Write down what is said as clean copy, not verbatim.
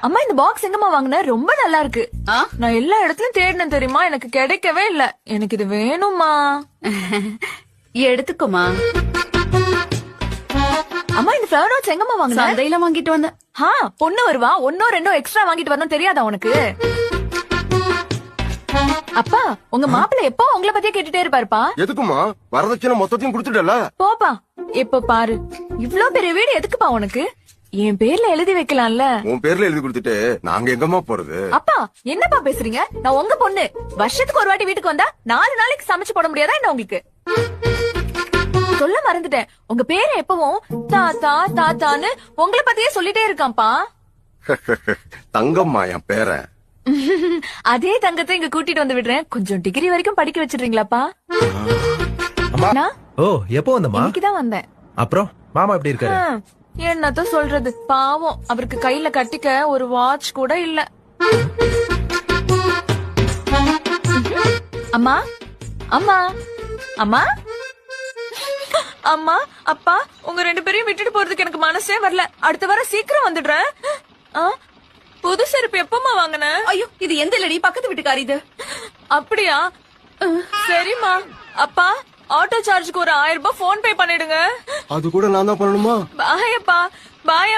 அம்மா இந்த பாக்ஸ் எங்கம்மா வாங்கின? ரொம்ப நல்லா இருக்கு. நான் எல்லா இடத்துலயும் தேடினேன் தெரியுமா, எனக்கு கிடைக்கவே இல்ல. எனக்கு இது வேணும்மா. எடுத்துக்கோமா. அம்மா இந்த ஃபிளவர் நோட்ஸ் எங்கம்மா வாங்கின? சந்தையில வாங்கிட்டு வந்தேன். பொண்ணு வருவா, ஒன்னோ ரெண்டோ எக்ஸ்ட்ரா வாங்கிட்டு வரணும் தெரியாதா உனக்கு? அப்பா உங்க மாப்பிள்ளை எப்போ உங்களை பத்தியே கேட்டுட்டே இருப்பாருப்பா. எதுக்குமா? வரதட்சணை மொத்தத்தையும் கொடுத்துட்டல. போப்பா, இப்ப பாரு இவ்ளோ பெரிய வீடு எதுக்குப்பா உனக்கு? என் பேர்ல எழுதி வைக்கலாம்ல. உன் பேர்ல எழுதி கொடுத்துட்டு நாங்க எங்கம்மா போறது? அப்பா என்னப்பா பேசுறீங்க? நான் உங்க பொண்ணு. வருஷத்துக்கு ஒரு வாட்டி வீட்டுக்கு வந்தா 4 நாளைக்கு சமைச்சு போட முடியாதா என்ன உங்களுக்கு? சொல்ல மறந்துட்டேன், உங்க பேரை எப்பவும் தாத்தா தாத்தான்னு உங்களை பத்தியே சொல்லிட்டே இருக்கான்ப்பா. தங்கம்மா என் பேரன். அதே தங்கத்தை இங்க கூட்டிட்டு வந்து விடுறேன். கொஞ்சம் டிகிரி வரைக்கும் படிக்க வச்சிடுறீங்களாப்பா? ஓ எப்போ வந்தமா? இன்னைக்குதான் வந்தேன். அப்புறம் மாமா எப்படி இருக்காரு? என்னத்த சொல்றது, பாவம் அவருக்கு கையில கட்டிக்க ஒரு வாட்ச் கூட இல்ல. அம்மா அம்மா அம்மா அம்மா அப்பா, உங்க 2 பேரையும் விட்டுட்டு போறதுக்கு எனக்கு மனசே வரல. அடுத்த வாரம் சீக்கிரம் வந்துடுறேன். புது செருப்பு எப்பமா வாங்கின? ஐயோ இது எந்த இல்லடி, பக்கத்து வீட்டுக்காரி இது. அப்படியா? சரிம்மா. அப்பா ஆட்டோ சார்ஜுக்கு ஒரு 1000 ரூபாய் போன் பே பண்ணிடுங்க. அது கூட நான் தான் பண்ணணுமா? பாயப்பா பாய.